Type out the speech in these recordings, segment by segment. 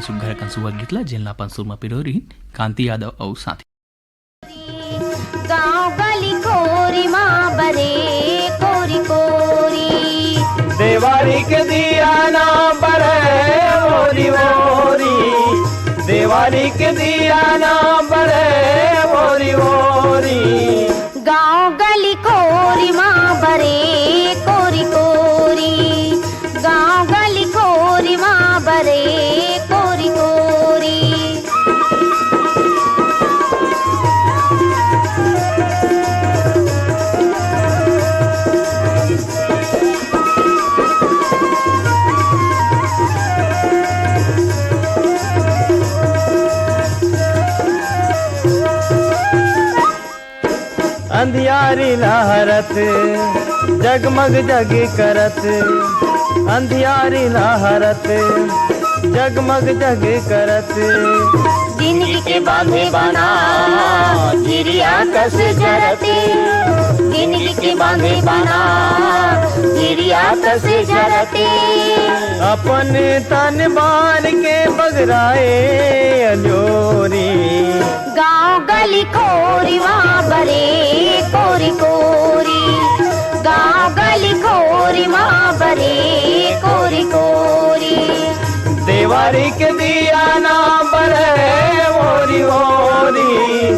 सुग्घर कन सुवत गितला जेलना अपन सुरमा पिरोरी कांति यादव और साथी गाँव गली कोरी माँ बरे कोरी कोरी देवारी के दिया ना बरे मोरी मोरी देवारी के दिया ना बरे मोरी मोरी गाँव गली कोरी माँ बरे कोरी कोरी गाँव गली कोरी माँ बरे कोरी कोरी अंधियारी लहरत जगमग जग करत अंधियारी लहरत जगमग जग करत जिंदगी के बांधे बना चिड़िया कस जरते जिंदगी के बांधे बना चिड़िया कस जरते अपन तन बान के बगराए अजोरी गाँव गली कोरी माँ बरे कोरी कोरी गाँव गली कोरी माँ बरे कोरी कोरी देवारी के दिया ना बरे मोरी मोरी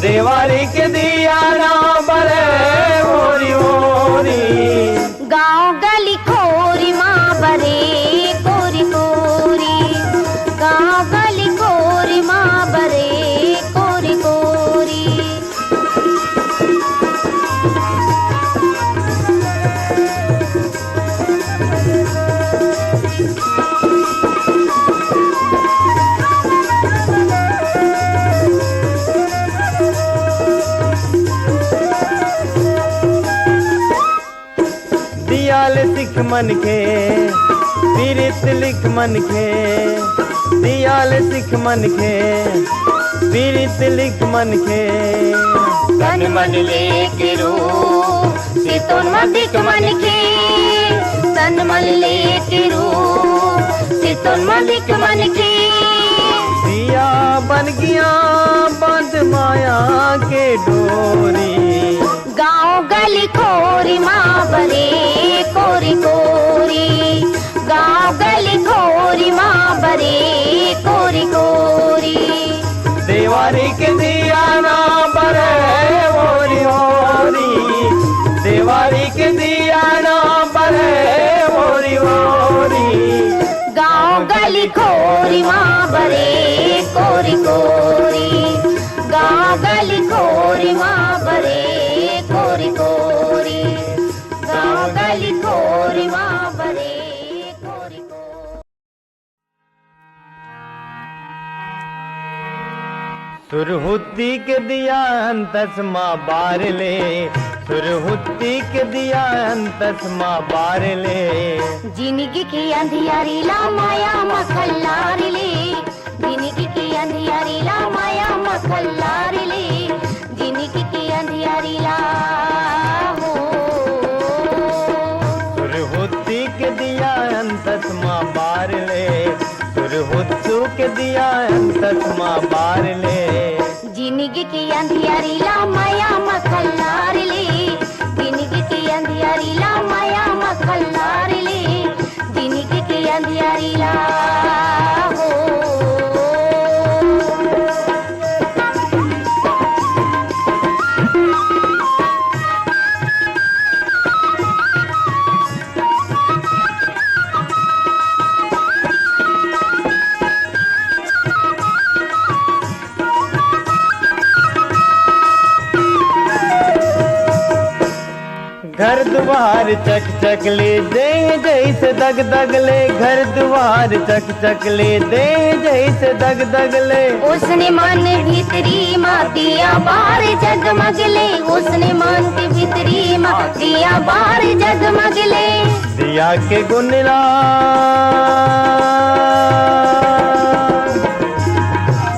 देवारी के दिया ना बरे मोरी मोरी गाँव गली कोरी माँ बरे कोरी कोरी गाँव गली कोरी माँ बरे कोरी कोरी दियाल सिख मन के पीरित लिख मन के दियाल सिख मन के पीरित लिख मन के तन मन लेके रो सितोन मदिक मन के तन मन लेके रो सितोन मदिक मन के दिया बन गया बंद माया के डोरी गाँव गली कोरी माँ बरे कोरी कोरी गाँव गली कोरी माँ बरे कोरी कोरी देवारी के दिया ना बरे मोरी मोरी देवारी के दिया ना बरे मोरी मोरी गाँव गली कोरी माँ बरे कोरी कोरी गाँव गली कोरी माँ बरे कोरी कोरी गाँव गली कोरी माँ बरे कोरी कोरी सुरहुती के दिया अंतस माँ बार ले सुरहुती के दिया अंतस माँ बार ले जिंदगी की अंधियारी ला माया मखल्लारी ले जिंदगी की अंधियारी ला माया मखल्लारी ले जिंदगी की अंधियारी ला हो सुरहुती के दिया अंतस माँ बार ले सुरहुत्तू के दिया अंतस माँ बार ले जिंदगी की अंधियारी ला माया मखल्लारी ले जिंदगी की अंधियारी ला माया मखल्लारी ले जिंदगी की अंधियारी ला हो घर द्वार चक चक ले दे जैसे दग दग ले घर द्वार चक चक ले दे जैसे दग दग ले उसने मन भीतरी मातिया बार जगमगले उसने मन के भीतरी मातिया बार जगमगले दिया के गुनला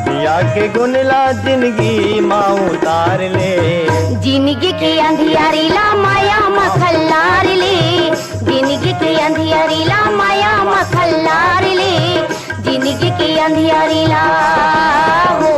दिया के गुनला जिंदगी माँ उतार ले जिंदगी की अंधियारी ला माया मखल्लार ले जिंदगी की अंधियारी ला माया मखल्लार ले जिंदगी की अंधियारी ला हो।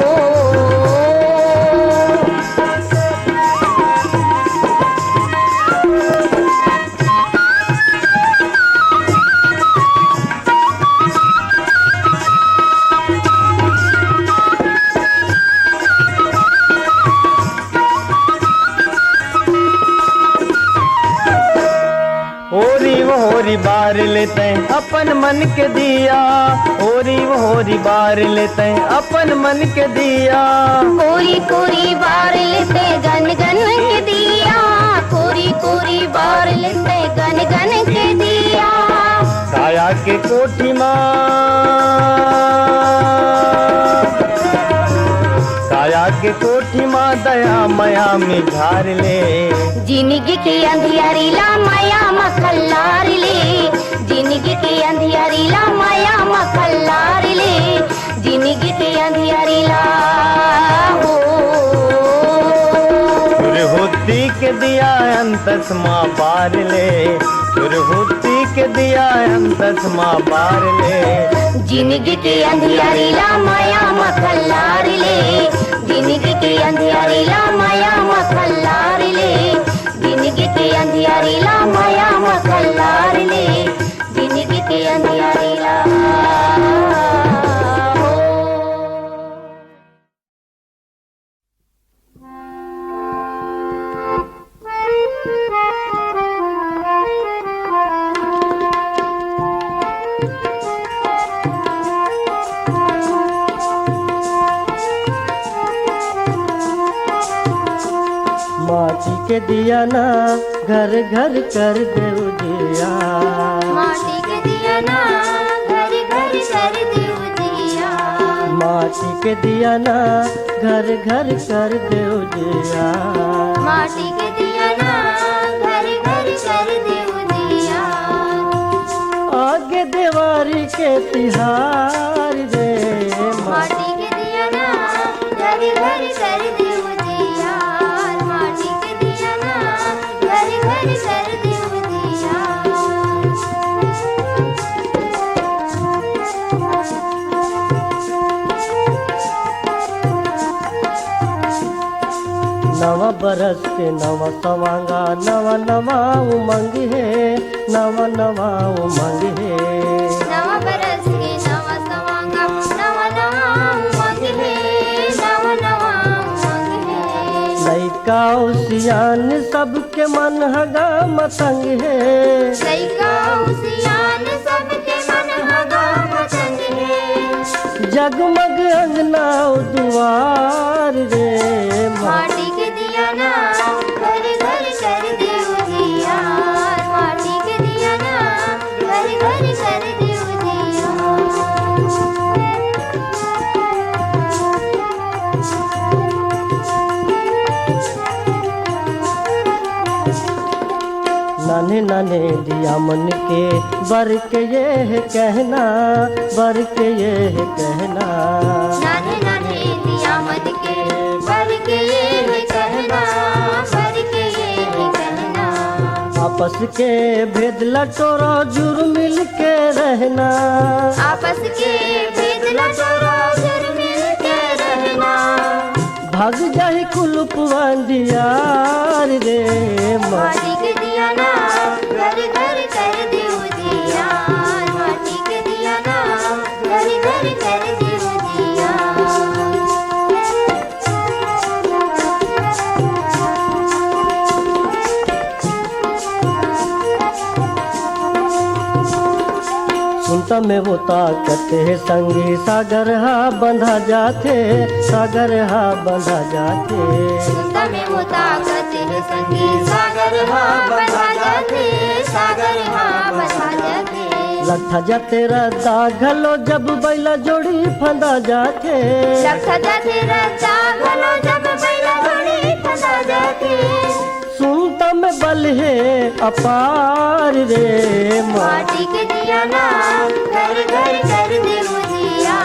होरी बार लेते अपन मन के दिया, होरी बार लेते अपन मन के दिया, कोरी कोरी बार लेते गन गन के दिया, कोरी कोरी बार लेते गन गन के दिया। साया के कोठी माँ, साया के कोठी माँ दया मया में घार ले, जिंदगी की अंधियारी ला माया मखल्लार ले, जिंदगी की अंधियारी ला माया मखल्लार ले, जिंदगी की अंधियारी ला हो। सुरहुती के दिया अंतस माँ पार ले, सुरहुती के दिया अंतस माँ पार ले, जिंदगी की अंधियारी ला माया मखल्लार ले, जिंदगी की अंधियारी ला माया मखल्लार ले, जिंदगी की अंधियारी ला माया मखल्लार ले, जिंदगी की अंधियारी ला हो। माटी के दिया ना घर घर कर दे उजिया, माटी के दिया ना घर घर कर दे उजिया, माटी के दिया ना घर घर कर दे उजिया, माटी के दिया ना घर घर कर दे उजिया। आगे देवारी के तिहार रे, माटी के दिया ना घर घर कर दे उजिया, माटी के दिया ना घर घर कर दे उजिया। नवा बरस के नवा सवांगा, नवा नवा उमंग है, नवा नवा उमंग है, नवा बरस के नवा सवांगा, नवा नवा उमंग है, नवा नवा उमंग है। लइका उसियान सबके मन हगा मतंग है, लइका उसियान सबके मन हगा मतंग है। जगमग अंगना दुआर रे, माटी के दिया ना घर घर कर दे उजिया, माटी के दिया ना घर घर कर दे उजिया। नाने नाने दिया मन के बर के ये है कहना, बर के ये है कहना, नाने नाने दिया मन के बर के ये है कहना, बर के ये है कहना। आपस के भेद लटोरो जुर मिल के रहना, आपस के भेद लटोरो जुर मिल के रहना। भाग जाए कुलूप अंधियार रे, माटी के दिया ना घर घर कर दे उजिया, माटी के दिया ना घर घर कर दे उजिया। सुनता में वो ताकत है संगी, सागर हा बंधा जाते, सागर हा बंधा जाते, सुनता में वो ताकत है संगी, सागर हा बंधा जाते, सागर हा बंधा जाते। लट्ठा जाते रद्दा घलो जब बैला जोड़ी फंदा जाते, लट्ठा जाते रद्दा घलो जब बैला जोड़ी फंदा जाते। सुनता में बल है अपार रे, माटी के दिया ना घर घर कर दे उजिया,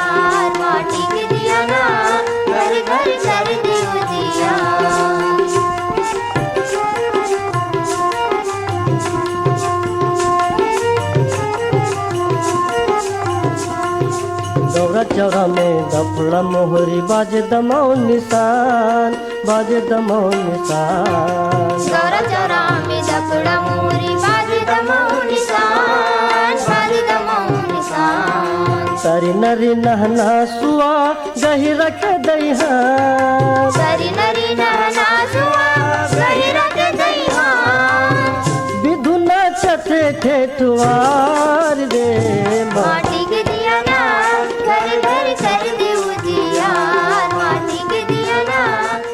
माटी के दिया ना घर घर कर दे उजिया। दौरा चौरा में दफड़ा मोहरी बाजे दमौ निशान, बाजे दमौ निशान। गौरा चौरा में दफड़ा मोहरी बाजे दमौ निशान, बाजे दमौ निशान। सरी नरी नहना सुआ गही रख दईहा, सरी नरी नहना सुआ गही रख दईहा। विधुना छठे ठेठुआर रे माटी के दिया ना घर घर कर दे उजियार, माटी के दिया ना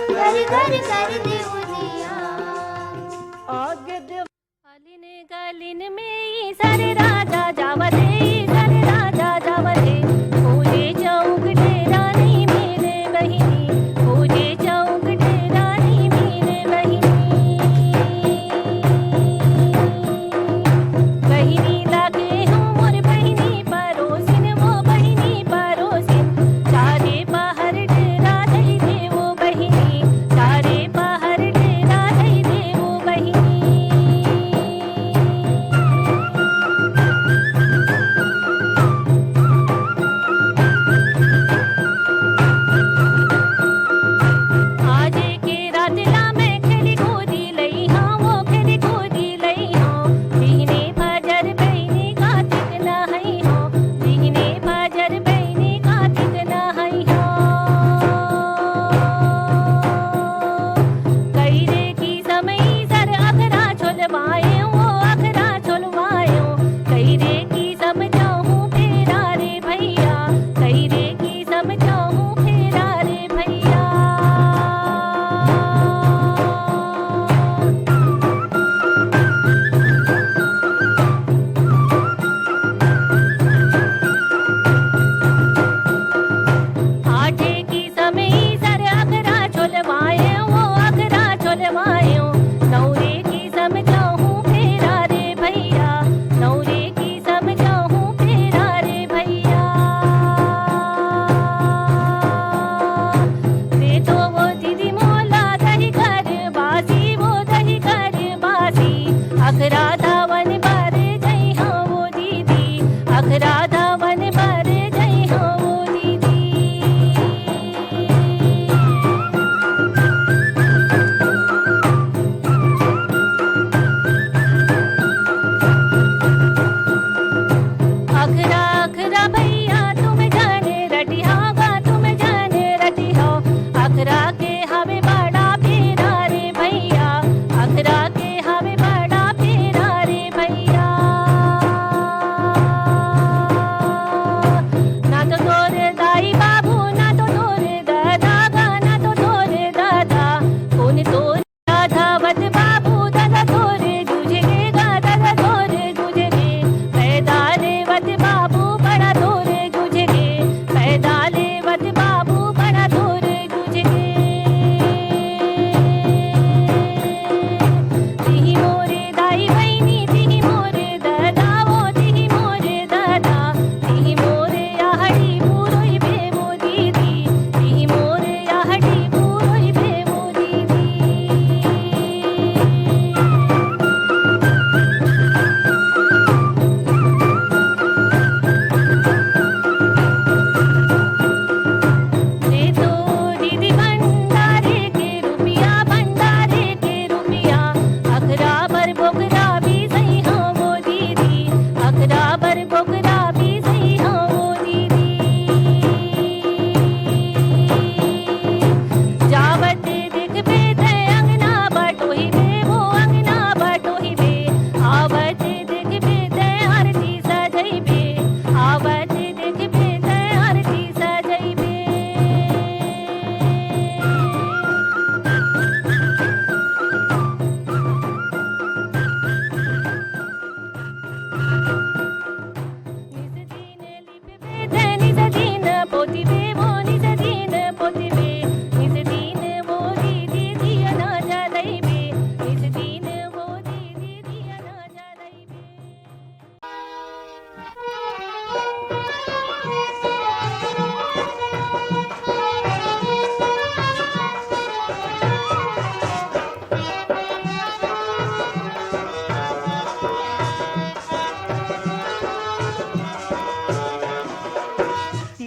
घर घर कर दे उजियार। आगे देव गालिन गालिन में सारे राजा जावते, सारे राजा जावते। पूजे चौक रानी मेरे बहिनी, पूजे चौक रानी मेरे बहिनी। बहिनी लागे हूँ मोर बहिनी परोसिन, वो बहिनी परोसिन। चारे पहर डेरा दई दे वो बहिनी, चारे पहर डेरा दई दे वो बहिनी।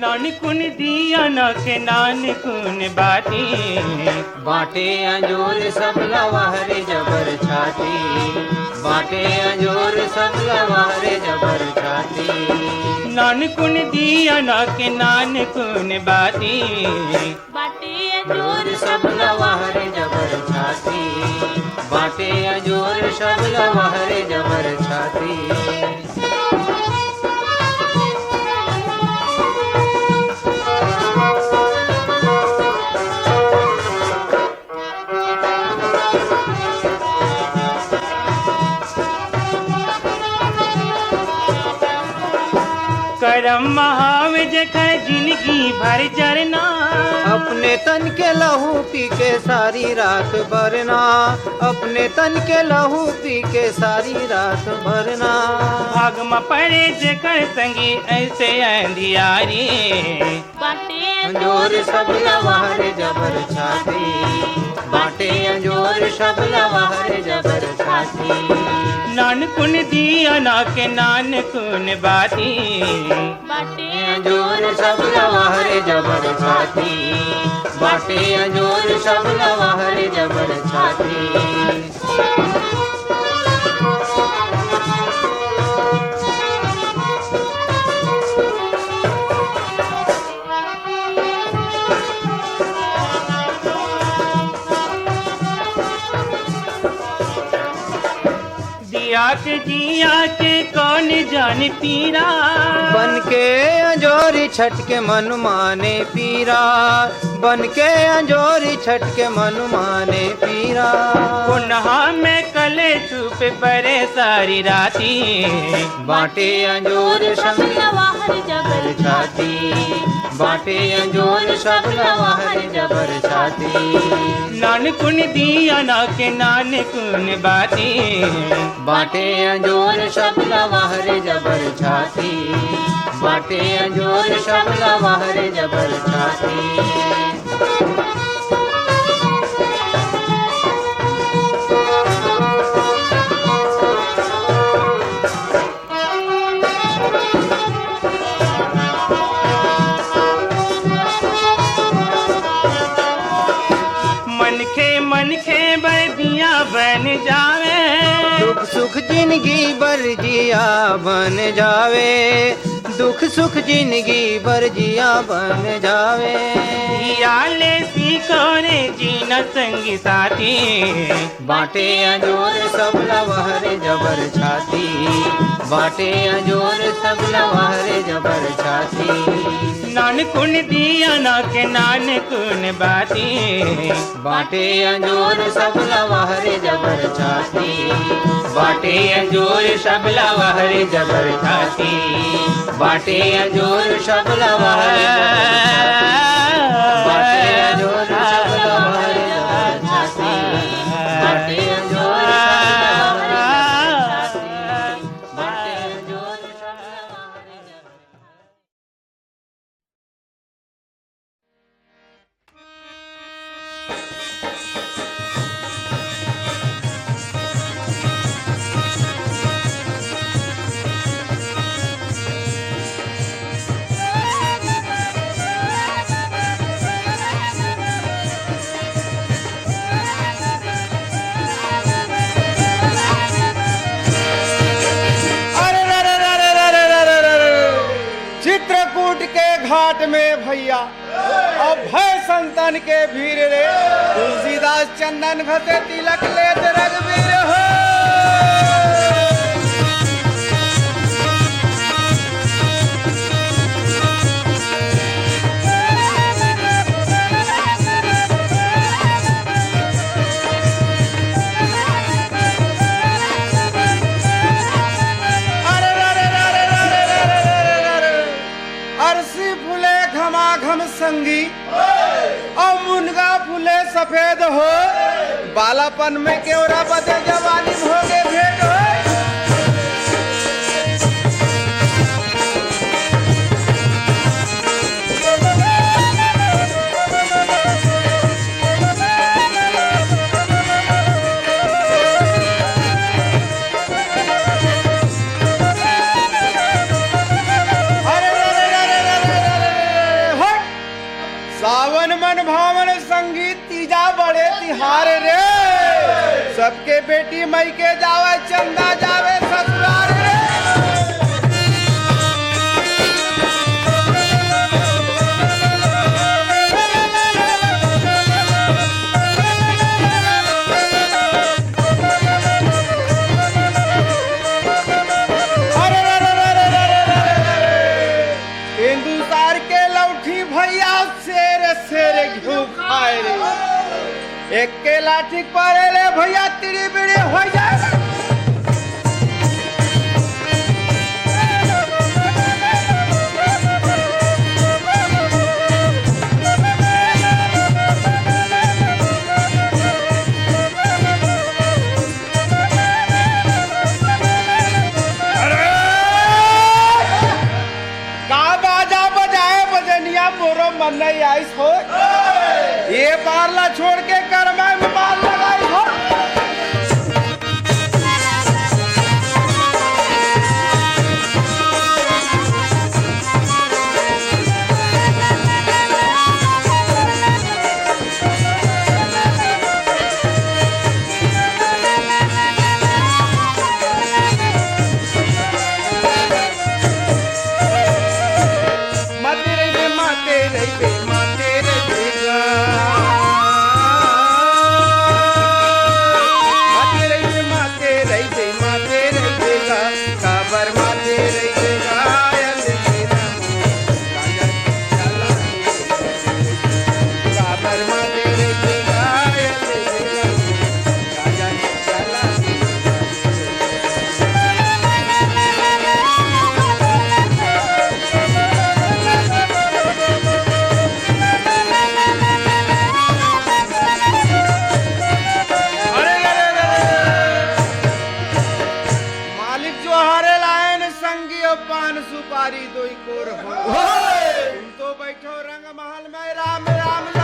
नानकुन दिया ना के नानकुन बाती बाटे अंजोर सब लवारे जबर छाती बाटे अंजोर सब लवारे जबर छाती नानकुन दिया ना के नानकुन बाती बाटे अंजोर सब लवारे जबर छाती बाटे अंजोर सब लवारे जबर छाती करम महावे जखर जिंदगी भर जरना अपने तन के लहू पी के सारी रात भरना अपने तन के लहू पी के सारी रात भरना भाग में पड़े जकर संगी ऐसे अंधियारी बाटे अंजोर सब लवारे जबर छाती बाटे अंजोर सब लवारे जबर छाती नानकुन दिया ना के नानकुन बाती बाटे अंजोर सब लवारे जबर छाती बाटे अंजोर सब लवारे जबर छाती दिया के जिया के कौन जाने पीरा बन के अंजोरी छट के मन माने पीरा बन के अंजोरी छट के मन माने पीरा पुनः में कले चुप परे सारी राती बाटे अंजोर सब लवाहर जबर छाती बाटे अंजोर सब लवाहर जबर छाती नानकुन दिया ना के नानकुन बाती बाटे अंजोर सब लवाहर जबर छाती बाटे अंजोर सब लवाहर जबर छाती मन खे बदिया बन जावे दुख सुख जिंदगी बर जिया बन जावे दुख सुख जिंदगी बर जिया बन जावे याले सीखो रे जीना संगी साथी बाटे अंजोर सब लवाहर जबर छाती बाटे अंजोर सब लवाहर जबर छाती नानकुन दिया ना के नानकुन बाती बाटे अंजोर सब लवाहर जबर छाती बाटे अंजोर सब लवाहर जबर छाती बाटे अंजोर सब लवाहर बाटे अंजोर सब लवाहर जबर छाती बाटे अंजोर सब लवाहर छाती बाटे अंजोर सब लवाहर चित्रकूट के घाट में भैया और भय संतन के भीर रे तुलसीदास चंदन घसे तिलक लेत रघुवीर हो अरसी फूले घमाघम संगी और मुनगा फूले सफेद हो बालापन में केवरा बदे जवानी भोगे भेंट हो बिहार रे, सबके बेटी मई के जावे चंदा जावे ससुराल रे। हिंदुस्तान के लौठी भैया शेर शेर घिउ खाए रे, एक के लाठी पर ले भैया तिड़ी बिड़ी हो जाए। मोरो मन नहीं आइस हो, ये बारला छोड़ के कर्मा में बाल लगाई हो। पान सुपारी दोई कोर हो, तुम तो बैठो रंग महल में राम राम।